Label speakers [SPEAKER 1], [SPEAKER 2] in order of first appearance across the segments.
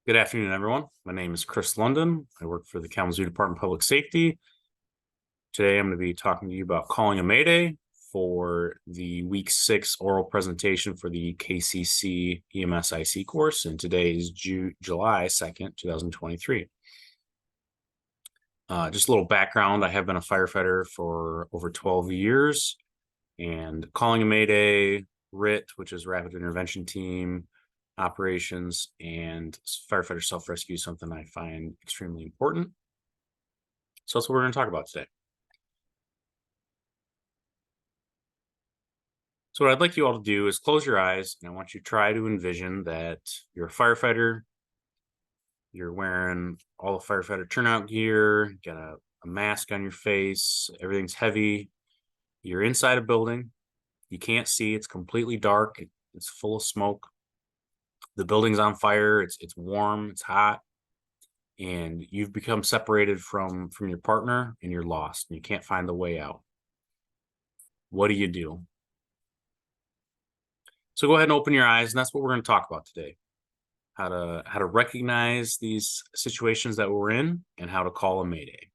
[SPEAKER 1] Good afternoon, everyone. My name is Chris London. I work for the Kalamazoo Department of Public Safety. Today, I'm going to be talking to you about calling a Mayday for the Week 6 oral presentation for the KCC EMS IC course, and today is July 2nd, 2023. Just a little background. I have been a firefighter for over 12 years, and calling a Mayday, RIT, which is Rapid Intervention Team, operations, and firefighter self-rescue is something I find extremely important. So that's what we're going to talk about today. So what I'd like you all to do is close your eyes, and I want you to try to envision that you're a firefighter. You're wearing all the firefighter turnout gear, got a mask on your face, everything's heavy. You're inside a building. You can't see, it's completely dark, it's full of smoke. The building's on fire, it's warm, it's hot, and you've become separated from your partner, and you're lost, and you can't find the way out. What do you do? So go ahead and open your eyes, and that's what we're going to talk about today. How to recognize these situations that we're in and how to call a Mayday.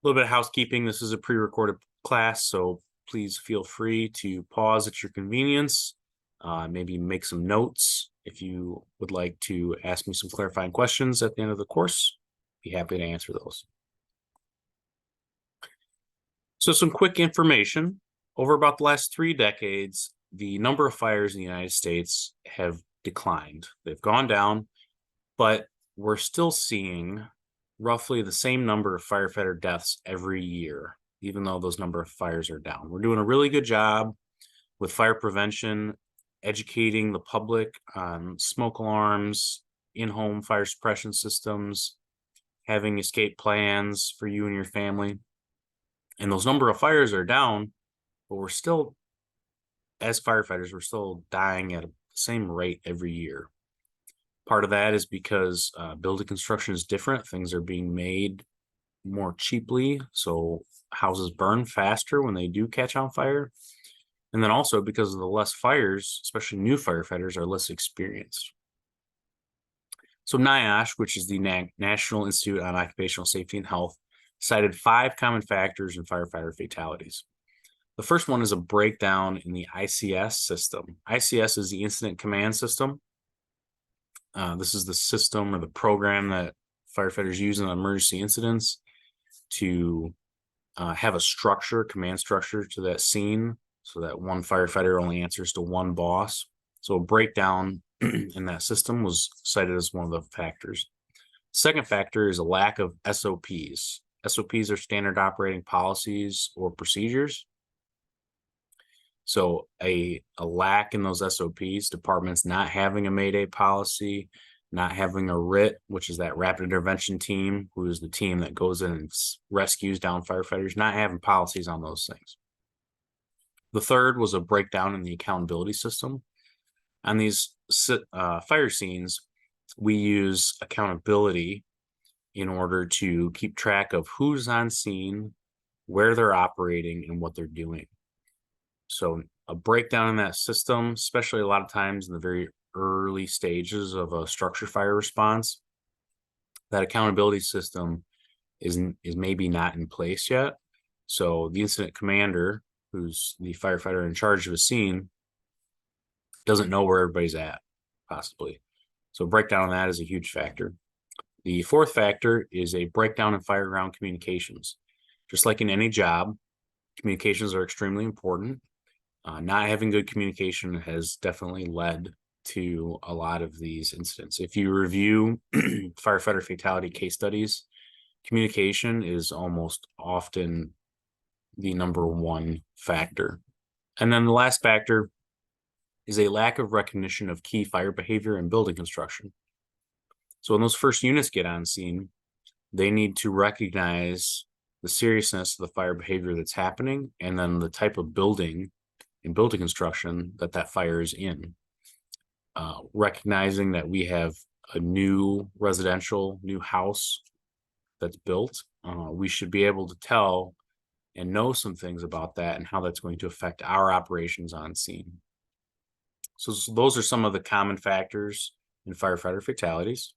[SPEAKER 1] A little bit of housekeeping. This is a pre-recorded class, so please feel free to pause at your convenience. Maybe make some notes. If you would like to ask me some clarifying questions at the end of the course, be happy to answer those. So some quick information. Over about the last 3 decades, the number of fires in the United States have declined. They've gone down, but we're still seeing roughly the same number of firefighter deaths every year, even though those number of fires are down. We're doing a really good job with fire prevention, educating the public on smoke alarms, in-home fire suppression systems, having escape plans for you and your family. And those number of fires are down, but we're still, as firefighters, we're still dying at the same rate every year. Part of that is because building construction is different. Things are being made more cheaply, so houses burn faster when they do catch on fire. And then also because of the less fires, especially new firefighters are less experienced. So NIOSH, which is the National Institute on Occupational Safety and Health, cited 5 common factors in firefighter fatalities. The first one is a breakdown in the ICS system. ICS is the Incident Command System. This is the system or the program that firefighters use in emergency incidents to have a structure, command structure to that scene, so that one firefighter only answers to one boss. So a breakdown in that system was cited as one of the factors. Second factor is a lack of SOPs. SOPs are standard operating policies or procedures. So a lack in those SOPs, departments not having a Mayday policy, not having a RIT, which is that Rapid Intervention Team, who is the team that goes in and rescues down firefighters, not having policies on those things. The third was a breakdown in the accountability system. On these fire scenes, we use accountability in order to keep track of who's on scene, where they're operating, and what they're doing. So a breakdown in that system, especially a lot of times in the very early stages of a structure fire response, that accountability system is maybe not in place yet. So the incident commander, who's the firefighter in charge of a scene, doesn't know where everybody's at, possibly. So breakdown on that is a huge factor. The fourth factor is a breakdown in fireground communications. Just like in any job, communications are extremely important. Not having good communication has definitely led to a lot of these incidents. If you review firefighter fatality case studies, communication is almost often the number one factor. And then the last factor is a lack of recognition of key fire behavior in building construction. So when those first units get on scene, they need to recognize the seriousness of the fire behavior that's happening, and then the type of building in building construction that fire is in. Recognizing that we have a new new house that's built, we should be able to tell and know some things about that and how that's going to affect our operations on scene. So those are some of the common factors in firefighter fatalities.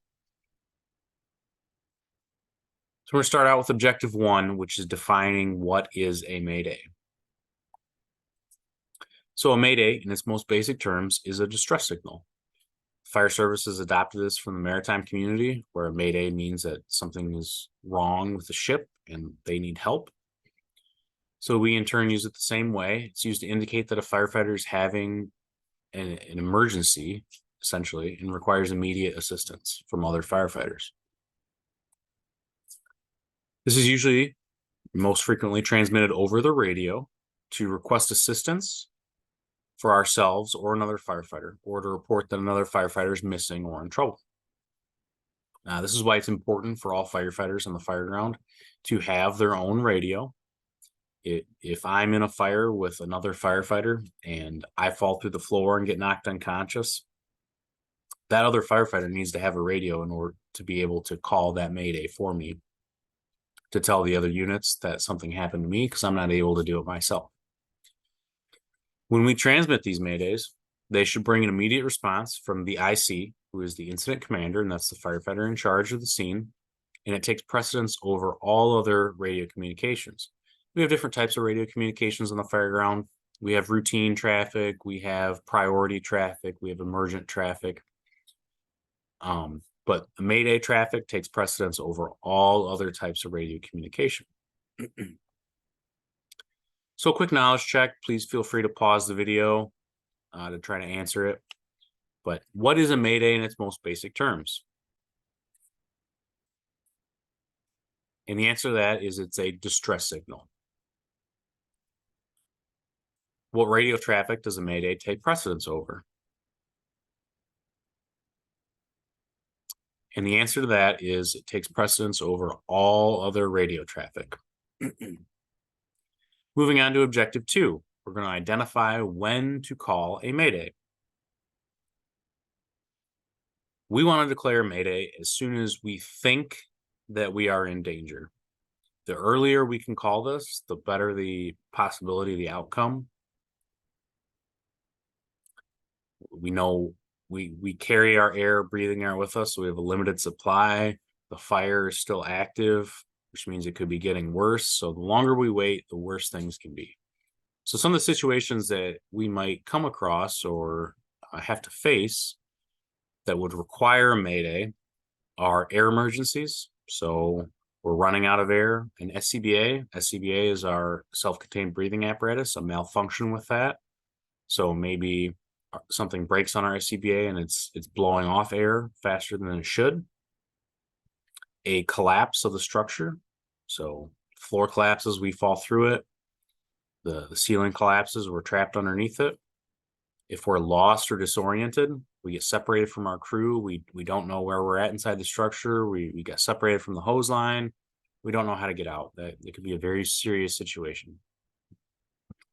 [SPEAKER 1] So we're going to start out with objective 1, which is defining what is a mayday. So a mayday, in its most basic terms, is a distress signal. Fire services adopted this from the maritime community, where a mayday means that something is wrong with the ship and they need help. So we in turn use it the same way. It's used to indicate that a firefighter is having an emergency, essentially, and requires immediate assistance from other firefighters. This is usually most frequently transmitted over the radio to request assistance for ourselves or another firefighter, or to report that another firefighter is missing or in trouble. Now, this is why it's important for all firefighters on the fire ground to have their own radio. If I'm in a fire with another firefighter and I fall through the floor and get knocked unconscious, that other firefighter needs to have a radio in order to be able to call that mayday for me, to tell the other units that something happened to me, because I'm not able to do it myself. When we transmit these maydays, they should bring an immediate response from the IC, who is the incident commander, and that's the firefighter in charge of the scene, and it takes precedence over all other radio communications. We have different types of radio communications on the fire ground. We have routine traffic, we have priority traffic, we have emergent traffic. But the mayday traffic takes precedence over all other types of radio communication. So a quick knowledge check. Please feel free to pause the video to try to answer it. But what is a mayday in its most basic terms? And the answer to that is it's a distress signal. What radio traffic does a mayday take precedence over? And the answer to that is it takes precedence over all other radio traffic. Moving on to objective 2, we're going to identify when to call a mayday. We want to declare a mayday as soon as we think that we are in danger. The earlier we can call this, the better the possibility of the outcome. We know we carry our air, breathing air with us, so we have a limited supply. The fire is still active, which means it could be getting worse. So the longer we wait, the worse things can be. So some of the situations that we might come across or have to face that would require a mayday are air emergencies. So we're running out of air. An SCBA. SCBA is our self-contained breathing apparatus, a malfunction with that. So maybe something breaks on our SCBA and it's blowing off air faster than it should. A collapse of the structure. So floor collapses, we fall through it. The ceiling collapses, we're trapped underneath it. If we're lost or disoriented, we get separated from our crew. We don't know where we're at inside the structure. We get separated from the hose line. We don't know how to get out. It could be a very serious situation.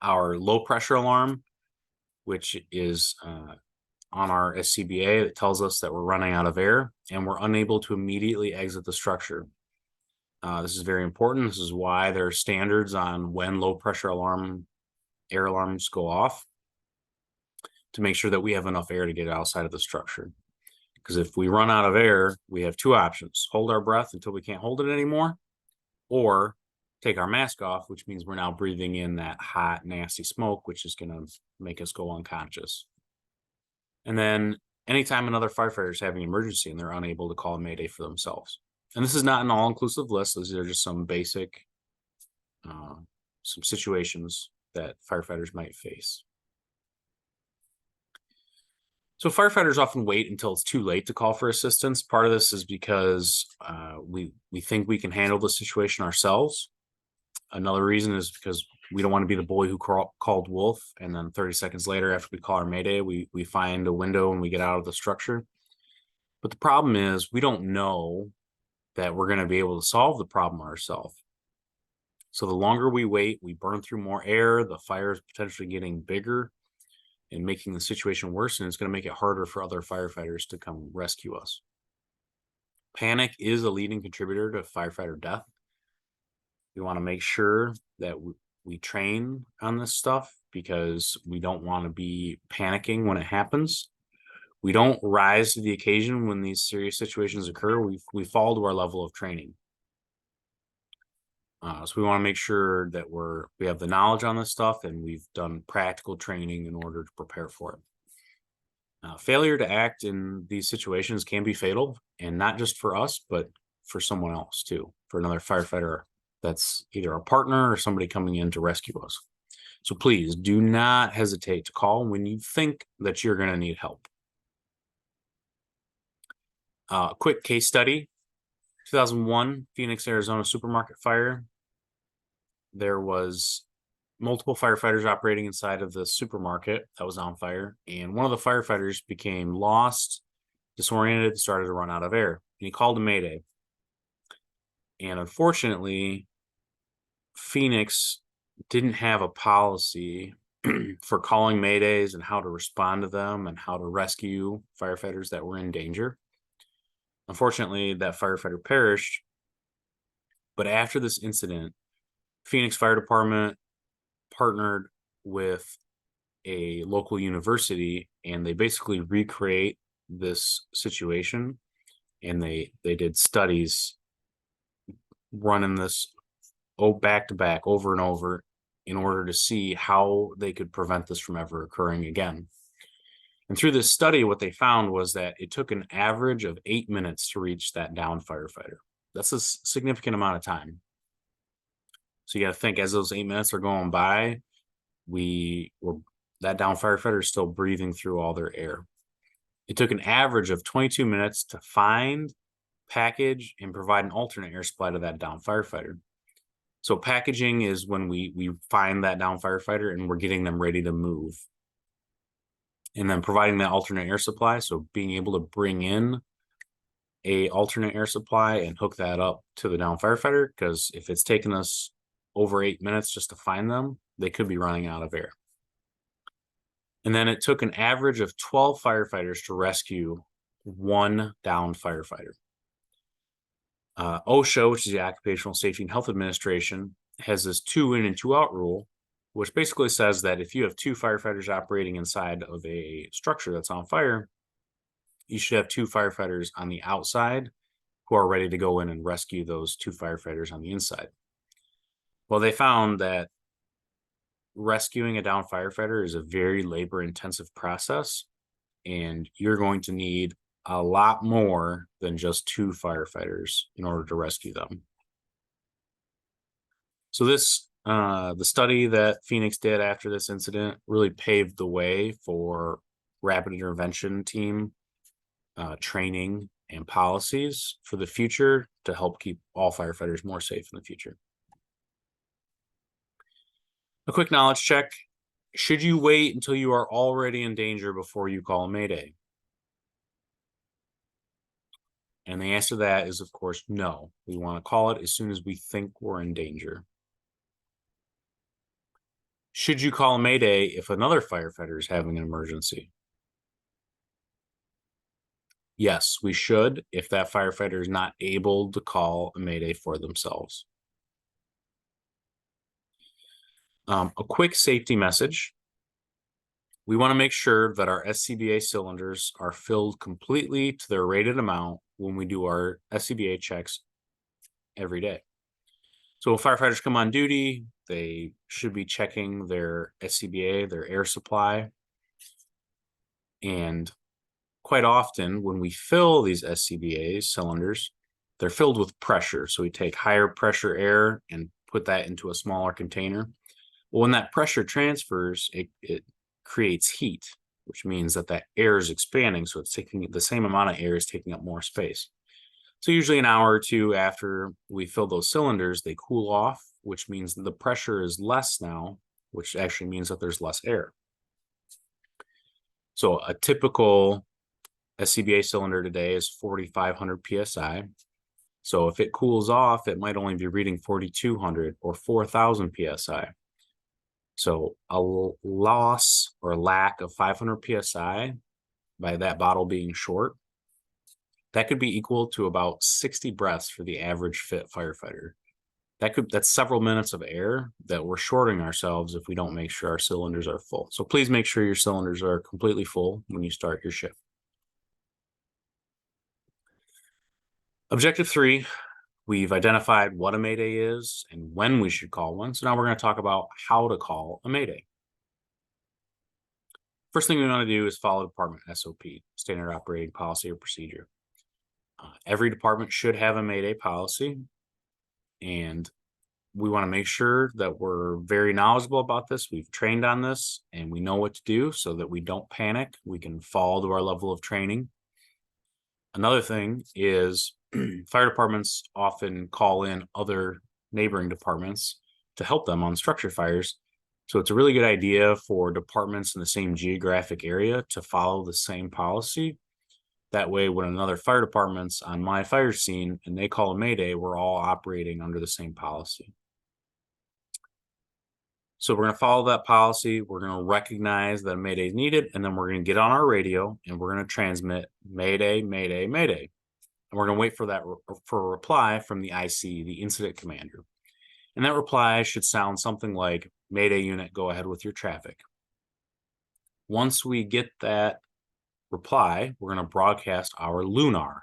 [SPEAKER 1] Our low pressure alarm, which is on our SCBA, that tells us that we're running out of air and we're unable to immediately exit the structure. This is very important. This is why there are standards on when low pressure air alarms go off, to make sure that we have enough air to get outside of the structure. Because if we run out of air, we have two options: hold our breath until we can't hold it anymore, or take our mask off, which means we're now breathing in that hot, nasty smoke, which is going to make us go unconscious. And then anytime another firefighter is having an emergency and they're unable to call a mayday for themselves. And this is not an all-inclusive list. These are just some basic, some situations that firefighters might face. So firefighters often wait until it's too late to call for assistance. Part of this is because we think we can handle the situation ourselves. Another reason is because we don't want to be the boy who called wolf, and then 30 seconds later, after we call our mayday, we find a window and we get out of the structure. But the problem is we don't know that we're going to be able to solve the problem ourselves. So the longer we wait, we burn through more air, the fire is potentially getting bigger and making the situation worse, and it's going to make it harder for other firefighters to come rescue us. Panic is a leading contributor to firefighter death. We want to make sure that we train on this stuff, because we don't want to be panicking when it happens. We don't rise to the occasion when these serious situations occur. We fall to our level of training. So we want to make sure that we have the knowledge on this stuff and we've done practical training in order to prepare for it. Failure to act in these situations can be fatal, and not just for us, but for someone else too, for another firefighter that's either a partner or somebody coming in to rescue us. So please do not hesitate to call when you think that you're going to need help. Quick case study, 2001 Phoenix, Arizona supermarket fire. There was multiple firefighters operating inside of the supermarket that was on fire, and one of the firefighters became lost, disoriented, started to run out of air, and he called a mayday. And unfortunately, Phoenix didn't have a policy for calling maydays and how to respond to them and how to rescue firefighters that were in danger. Unfortunately, that firefighter perished. But after this incident, Phoenix Fire Department partnered with a local university, and they basically recreate this situation, and they did studies running this back to back over and over in order to see how they could prevent this from ever occurring again. And through this study, what they found was that it took an average of 8 minutes to reach that downed firefighter. That's a significant amount of time. So you got to think, as those 8 minutes are going by, that downed firefighter is still breathing through all their air. It took an average of 22 minutes to find, package, and provide an alternate air supply to that downed firefighter. So packaging is when we find that downed firefighter and we're getting them ready to move. And then providing that alternate air supply, so being able to bring in a alternate air supply and hook that up to the downed firefighter, because if it's taken us over 8 minutes just to find them, they could be running out of air. And then it took an average of 12 firefighters to rescue one downed firefighter. OSHA, which is the Occupational Safety and Health Administration, has this 2 in and 2 out rule, which basically says that if you have 2 firefighters operating inside of a structure that's on fire, you should have 2 firefighters on the outside who are ready to go in and rescue those 2 firefighters on the inside. Well, they found that rescuing a downed firefighter is a very labor-intensive process, and you're going to need a lot more than just 2 firefighters in order to rescue them. So the study that Phoenix did after this incident really paved the way for rapid intervention team training and policies for the future to help keep all firefighters more safe in the future. A quick knowledge check. Should you wait until you are already in danger before you call a mayday? And the answer to that is, of course, no. We want to call it as soon as we think we're in danger. Should you call a mayday if another firefighter is having an emergency? Yes, we should if that firefighter is not able to call a mayday for themselves. A quick safety message. We want to make sure that our SCBA cylinders are filled completely to their rated amount when we do our SCBA checks every day. So when firefighters come on duty, they should be checking their SCBA, their air supply. And quite often when we fill these SCBA cylinders, they're filled with pressure. So we take higher pressure air and put that into a smaller container. Well, when that pressure transfers, it creates heat, which means that air is expanding. So it's taking the same amount of air is taking up more space. So usually an hour or 2 after we fill those cylinders, they cool off, which means the pressure is less now, which actually means that there's less air. So a typical SCBA cylinder today is 4,500 PSI. So if it cools off, it might only be reading 4,200 or 4,000 PSI. So a loss or lack of 500 PSI by that bottle being short, that could be equal to about 60 breaths for the average fit firefighter. That's several minutes of air that we're shorting ourselves if we don't make sure our cylinders are full. So please make sure your cylinders are completely full when you start your shift. Objective 3, we've identified what a Mayday is and when we should call one. So now we're going to talk about how to call a Mayday. First thing we want to do is follow department SOP, standard operating policy or procedure. Every department should have a Mayday policy, and we want to make sure that we're very knowledgeable about this. We've trained on this and we know what to do so that we don't panic. We can fall to our level of training. Another thing is fire departments often call in other neighboring departments to help them on structure fires. So it's a really good idea for departments in the same geographic area to follow the same policy. That way, when another fire department's on my fire scene and they call a Mayday, we're all operating under the same policy. So we're going to follow that policy. We're going to recognize that a Mayday is needed, and then we're going to get on our radio and we're going to transmit Mayday, Mayday, Mayday. And we're going to wait for a reply from the IC, the incident commander. And that reply should sound something like, Mayday unit, go ahead with your traffic. Once we get that reply, we're going to broadcast our LUNAR.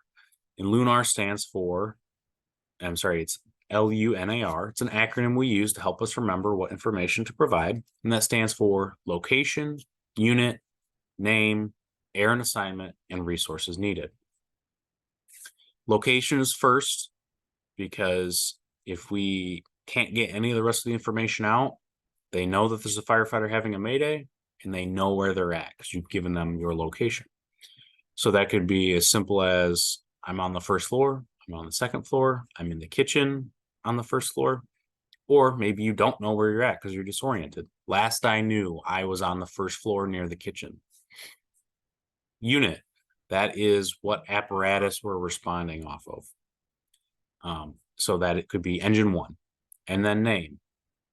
[SPEAKER 1] And LUNAR stands for, it's LUNAR. It's an acronym we use to help us remember what information to provide. And that stands for location, unit, name, air and assignment, and resources needed. Location is first, because if we can't get any of the rest of the information out, they know that there's a firefighter having a Mayday and they know where they're at because you've given them your location. So that could be as simple as, I'm on the first floor, I'm on the second floor, I'm in the kitchen on the first floor, or maybe you don't know where you're at because you're disoriented. Last I knew, I was on the first floor near the kitchen. Unit, that is what apparatus we're responding off of. So that it could be engine 1, and then name,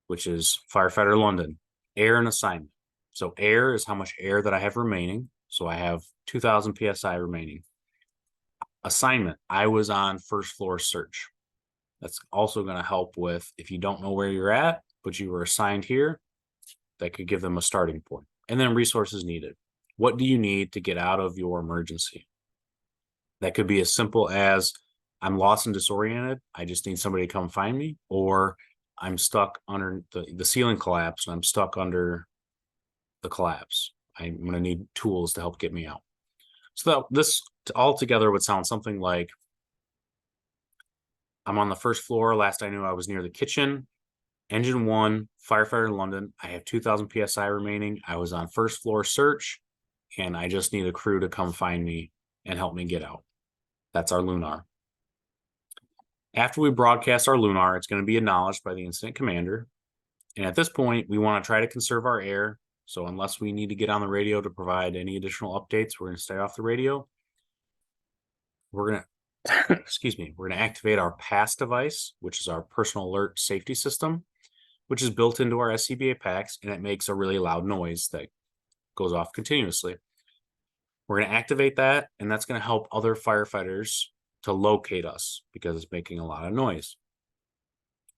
[SPEAKER 1] which is firefighter London, air and assignment. So air is how much air that I have remaining. So I have 2,000 PSI remaining. Assignment, I was on first floor search. That's also going to help with, if you don't know where you're at, but you were assigned here, that could give them a starting point. And then resources needed. What do you need to get out of your emergency? That could be as simple as, I'm lost and disoriented, I just need somebody to come find me, or I'm stuck under the ceiling collapse and I'm stuck under the collapse. I'm going to need tools to help get me out. So this all together would sound something like, I'm on the first floor. Last I knew, I was near the kitchen. Engine 1, firefighter London. I have 2,000 PSI remaining. I was on first floor search, and I just need a crew to come find me and help me get out. That's our LUNAR. After we broadcast our LUNAR, it's going to be acknowledged by the incident commander. And at this point, we want to try to conserve our air. So unless we need to get on the radio to provide any additional updates, we're going to stay off the radio. We're going to we're going to activate our PASS device, which is our personal alert safety system, which is built into our SCBA packs, and it makes a really loud noise that goes off continuously. We're going to activate that, and that's going to help other firefighters to locate us because it's making a lot of noise.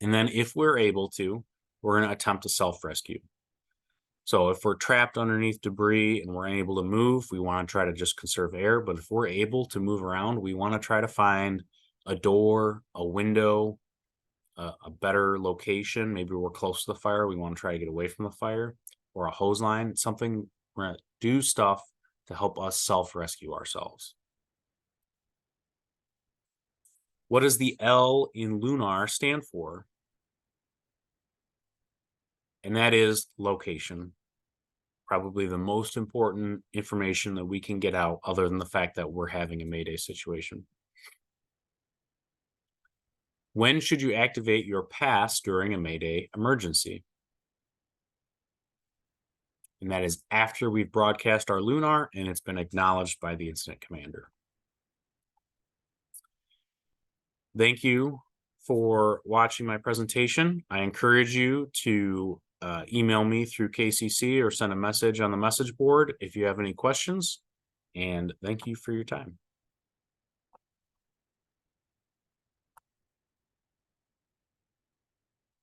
[SPEAKER 1] And then if we're able to, we're going to attempt to self-rescue. So if we're trapped underneath debris and we're unable to move, we want to try to just conserve air. But if we're able to move around, we want to try to find a door, a window, a better location. Maybe we're close to the fire. We want to try to get away from the fire, or a hose line, something. We're going to do stuff to help us self-rescue ourselves. What does the L in LUNAR stand for? And that is location. Probably the most important information that we can get out, other than the fact that we're having a Mayday situation. When should you activate your PASS during a Mayday emergency? And that is after we've broadcast our LUNAR and it's been acknowledged by the incident commander. Thank you for watching my presentation. I encourage you to email me through KCC or send a message on the message board if you have any questions. And thank you for your time.